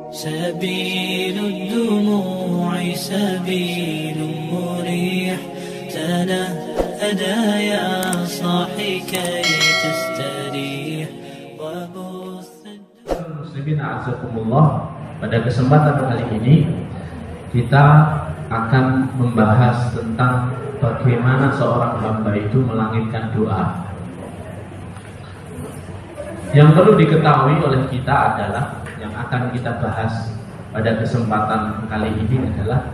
سبيل الدموع سبيل مريح تنهدى يا صاحي كي تستريح وبث. Muslimin a'azakumullah, pada kesempatan kali ini kita akan membahas tentang bagaimana seorang hamba itu melangitkan doa. Yang perlu diketahui oleh kita adalah, yang akan kita bahas pada kesempatan kali ini adalah,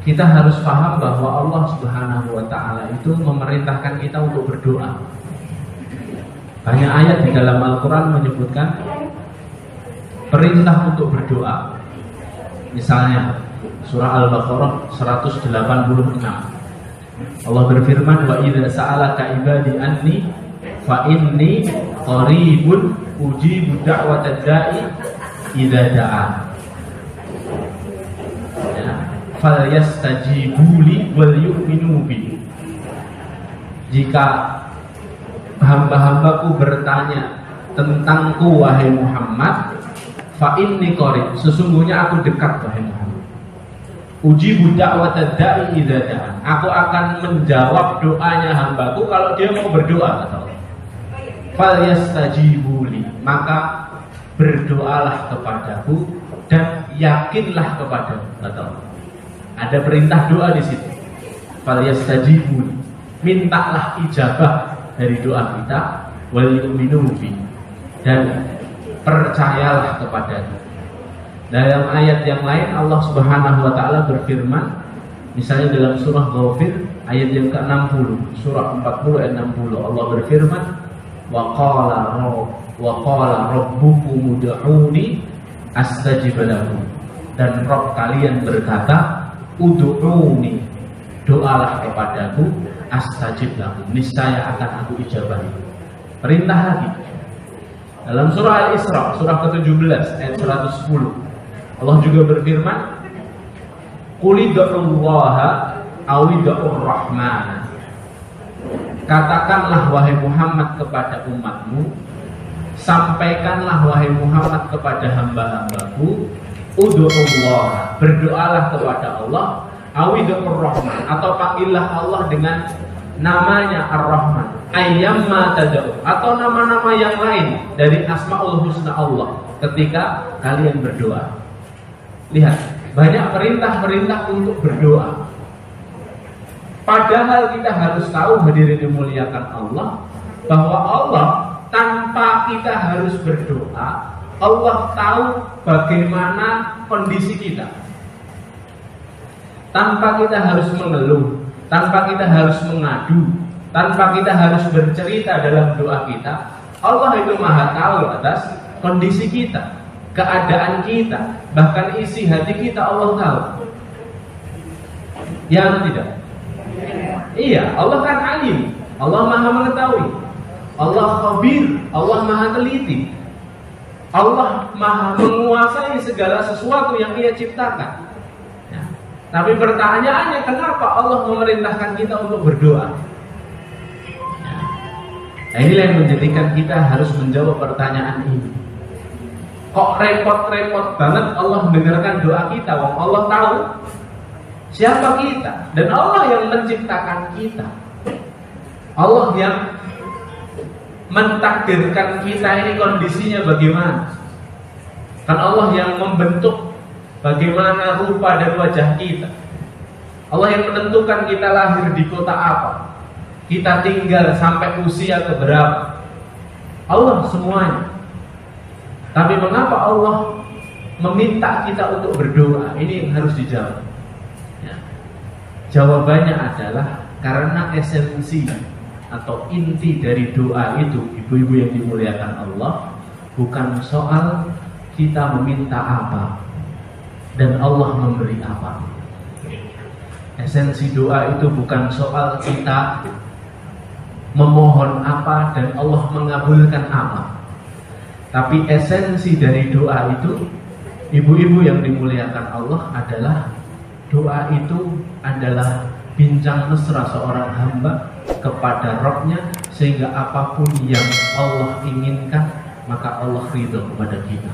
kita harus paham bahwa Allah Subhanahu wa Ta'ala itu memerintahkan kita untuk berdoa. Banyak ayat di dalam Al-Quran menyebutkan perintah untuk berdoa. Misalnya surah Al-Baqarah 186, Allah berfirman, wa idza sa'alaka ibadi anni fa inni qaribun ujibu da'watad da'i idza da'an, ya, falyastajibuli wal yu'minu bi. Jika hamba-hambaku bertanya tentangku wahai Muhammad, fa inni qarib, sesungguhnya aku dekat wahai Muhammad. Ujibu da'watad da'i idza da'an, aku akan menjawab doanya hambaku kalau dia mau berdoa, kata Allah. Falyastajibuli, maka berdoalah kepadaku dan yakinlah kepadaku, kata Allah. Ada perintah doa di situ. Falyastajibuli, mintalah ijabah dari doa kita, wal yu'minu bi, dan percayalah kepadanya. Dalam ayat yang lain Allah Subhanahu wa Ta'ala berfirman, misalnya dalam surah Ghafir ayat yang ke-60, surah 40 ayat 60, Allah berfirman, wa qala rabbukum ud'uni astajib lakum, dan Rabb kalian berkata, ud'uni, doalah kepadaku, astajib lakum, niscaya akan aku ijabahi. Perintah lagi dalam surah Al-Isra, surah ke-17 ayat 110, Allah juga berfirman, qul id'ullaha aw id'ur rahmana, katakanlah wahai Muhammad kepada umatmu, sampaikanlah wahai Muhammad kepada hamba-hambaku, ud'ullaha, berdoalah kepada Allah, aw id'ur rahman, atau panggillah Allah dengan namanya Ar-Rahman, ayyamma tad'u, atau nama-nama yang lain dari Asmaul Husna Allah ketika kalian berdoa. Lihat, banyak perintah-perintah untuk berdoa. Padahal kita harus tahu, hadirin dimuliakan Allah, bahwa Allah tanpa kita harus berdoa, Allah tahu bagaimana kondisi kita. Tanpa kita harus mengeluh, tanpa kita harus mengadu, tanpa kita harus bercerita dalam doa kita, Allah itu maha tahu atas kondisi kita, keadaan kita, bahkan isi hati kita Allah tahu. Ya atau tidak? Iya, Allah kan alim, Allah maha mengetahui, Allah khabir, Allah maha teliti, Allah maha menguasai segala sesuatu yang Dia ciptakan. Tapi pertanyaannya, kenapa Allah memerintahkan kita untuk berdoa? Nah, inilah yang menjadikan kita harus menjawab pertanyaan ini. Kok repot-repot banget Allah mendengarkan doa kita? Wong Allah tahu siapa kita, dan Allah yang menciptakan kita, Allah yang mentakdirkan kita ini kondisinya bagaimana. Kan Allah yang membentuk bagaimana rupa dan wajah kita. Allah yang menentukan kita lahir di kota apa, kita tinggal sampai usia keberapa. Allah semuanya. Tapi mengapa Allah meminta kita untuk berdoa? Ini yang harus dijawab. Ya. Jawabannya adalah karena esensi atau inti dari doa itu, ibu-ibu yang dimuliakan Allah, bukan soal kita meminta apa dan Allah memberi apa. Esensi doa itu bukan soal kita memohon apa dan Allah mengabulkan apa. Tapi esensi dari doa itu, ibu-ibu yang dimuliakan Allah, adalah doa itu adalah bincang mesra seorang hamba kepada Rabb-nya, sehingga apapun yang Allah inginkan maka Allah ridho kepada kita.